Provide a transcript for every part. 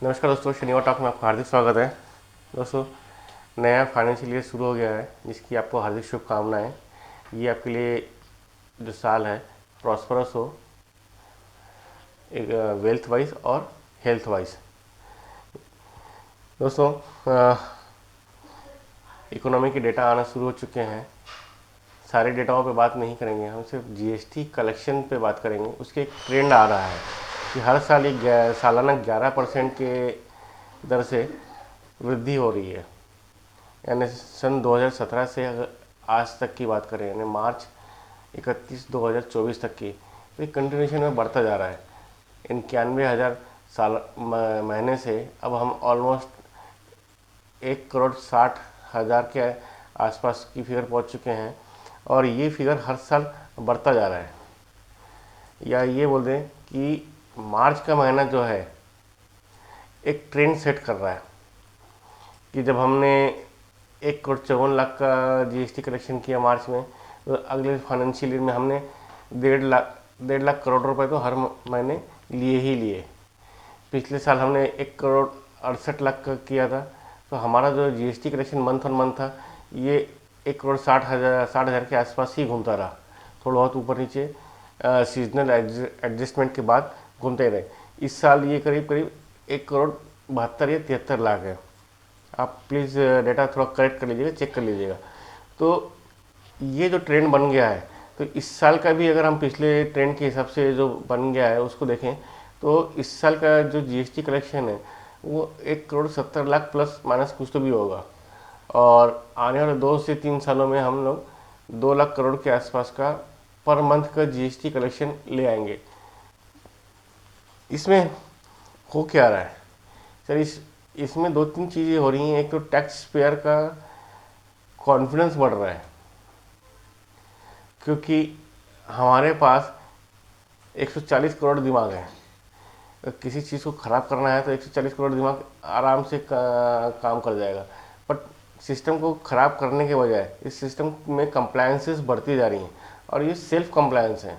नमस्कार दोस्तों, शनिवार टॉक में आपका हार्दिक स्वागत है। दोस्तों, नया फाइनेंशियल ईयर शुरू हो गया है, जिसकी आपको हार्दिक शुभकामनाएं। ये आपके लिए जो साल है प्रॉस्परस हो, एक वेल्थ वाइज और हेल्थ वाइज। दोस्तों, इकोनॉमी के डेटा आना शुरू हो चुके हैं। सारे डेटाओं पे बात नहीं करेंगे, हम सिर्फ जीएसटी कलेक्शन पे बात करेंगे। उसके एक ट्रेंड आ रहा है कि हर साल एक सालाना 11% के दर से वृद्धि हो रही है। यानी सन 2017 से अगर आज तक की बात करें, यानी मार्च 31 2024 तक की, तो एक कंटिन्यूशन में बढ़ता जा रहा है। 91,000 साल महीने से अब हम ऑलमोस्ट 1,60,000 के आसपास की फिगर पहुंच चुके हैं, और ये फिगर हर साल बढ़ता जा रहा है। या ये बोल दें कि मार्च का महीना जो है एक ट्रेंड सेट कर रहा है कि जब हमने 1,54,00,000 का जीएसटी कलेक्शन किया मार्च में, तो अगले फाइनेंशियल ईयर में हमने 1.5 लाख करोड़ रुपए तो हर महीने लिए ही लिए। पिछले साल हमने 1,68,00,000 का किया था, तो हमारा जो GST collection month on month था, ये 1,60,000 के आसपास ही घूमता रहा। थोड़ा बहुत ऊपर नीचे सीजनल एडजस्टमेंट के बाद घूमते रहे। इस साल ये करीब करीब 1,72 या 73 लाख है। आप प्लीज़ डेटा थोड़ा करेक्ट कर लीजिएगा, चेक कर लीजिएगा। तो ये जो ट्रेंड बन गया है, तो इस साल का भी अगर हम पिछले ट्रेंड के हिसाब से जो बन गया है उसको देखें, तो इस साल का जो जीएसटी कलेक्शन है वो 1,70,00,000 प्लस माइनस कुछ तो भी होगा। और आने वाले 2 से 3 सालों में हम लोग 2 लाख करोड़ के आसपास का पर मंथ का जीएसटी कलेक्शन ले आएंगे। इसमें हो क्या रहा है सर? इसमें 2-3 चीज़ें हो रही हैं। एक तो टैक्स पेयर का कॉन्फिडेंस बढ़ रहा है, क्योंकि हमारे पास 140 करोड़ दिमाग है। किसी चीज़ को ख़राब करना है तो 140 करोड़ दिमाग आराम से काम कर जाएगा। बट सिस्टम को ख़राब करने के बजाय इस सिस्टम में कंप्लायंसेस बढ़ती जा रही हैं, और ये सेल्फ कंप्लायंस है।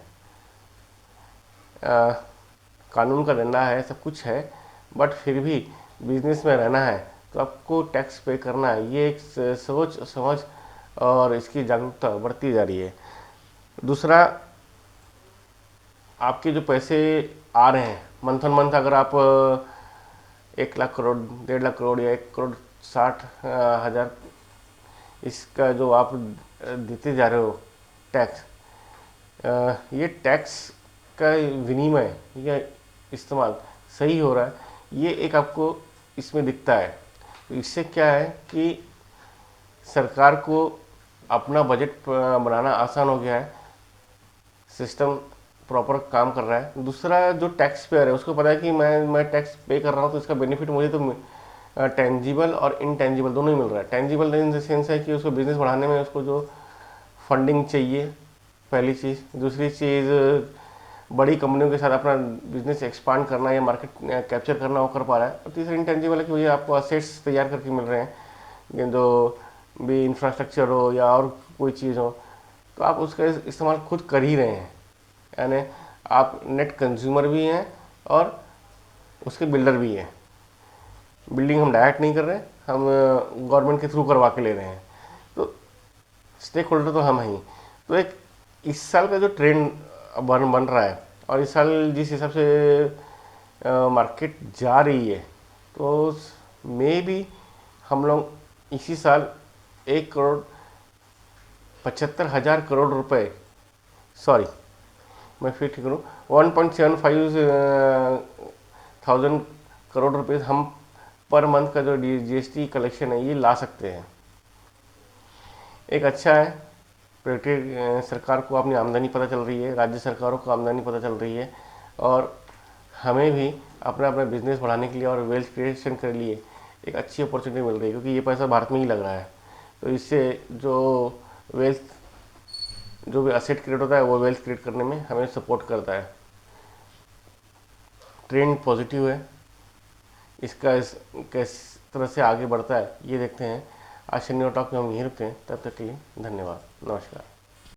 कानून का डंडा है, सब कुछ है, बट फिर भी बिजनेस में रहना है तो आपको टैक्स पे करना है। ये एक सोच समझ और इसकी जागरूकता बढ़ती जा रही है। दूसरा, आपके जो पैसे आ रहे हैं मंथ ऑन मंथ, अगर आप 1 लाख करोड़, 1.5 लाख करोड़ या 1,60,000 इसका जो आप देते जा रहे हो टैक्स, ये टैक्स का विनिमय या इस्तेमाल सही हो रहा है, ये एक आपको इसमें दिखता है। तो इससे क्या है कि सरकार को अपना बजट बनाना आसान हो गया है, सिस्टम प्रॉपर काम कर रहा है। दूसरा, जो टैक्स पेयर है उसको पता है कि मैं टैक्स पे कर रहा हूँ, तो इसका बेनिफिट मुझे तो टेंजिबल और इनटेंजिबल दोनों ही मिल रहा है। टेंजिबल इन द सेंस है कि उसको बिजनेस बढ़ाने में उसको जो फंडिंग चाहिए, पहली चीज़। दूसरी चीज़, बड़ी कंपनियों के साथ अपना बिजनेस एक्सपांड करना या मार्केट कैप्चर करना वो कर पा रहा है। और तीसरा इनटेंजिबल है कि मुझे आपको असेट्स तैयार करके मिल रहे हैं, जो भी इंफ्रास्ट्रक्चर हो या और कोई चीज़ हो, तो आप उसका इस्तेमाल खुद कर ही रहे हैं। यानी आप नेट कंज्यूमर भी हैं और उसके बिल्डर भी हैं। बिल्डिंग हम डायरेक्ट नहीं कर रहे, हम गवर्नमेंट के थ्रू करवा के ले रहे हैं, तो स्टेक होल्डर तो हम ही। तो एक इस साल का जो ट्रेंड बन रहा है, और इस साल जिस हिसाब से मार्केट जा रही है, तो मे भी हम लोग इसी साल 1,75,000 करोड़ रुपए, सॉरी मैं फिर ठीक करूँ, 1.75 थाउजेंड करोड़ रुपए हम पर मंथ का जो जीएसटी कलेक्शन है ये ला सकते हैं। एक अच्छा है, प्रत्येक सरकार को अपनी आमदनी पता चल रही है, राज्य सरकारों को आमदनी पता चल रही है, और हमें भी अपना अपना बिजनेस बढ़ाने के लिए और वेल्थ क्रिएशन के लिए एक अच्छी अपॉर्चुनिटी मिल रही है, क्योंकि ये पैसा भारत में ही लग रहा है। तो इससे जो भी असेट क्रिएट होता है वो वेल्थ क्रिएट करने में हमें सपोर्ट करता है। ट्रेंड पॉजिटिव है, इसका किस तरह से आगे बढ़ता है ये देखते हैं। आज शनिवार टॉक में हम यहीं रुकते हैं, तब तक के लिए धन्यवाद, नमस्कार।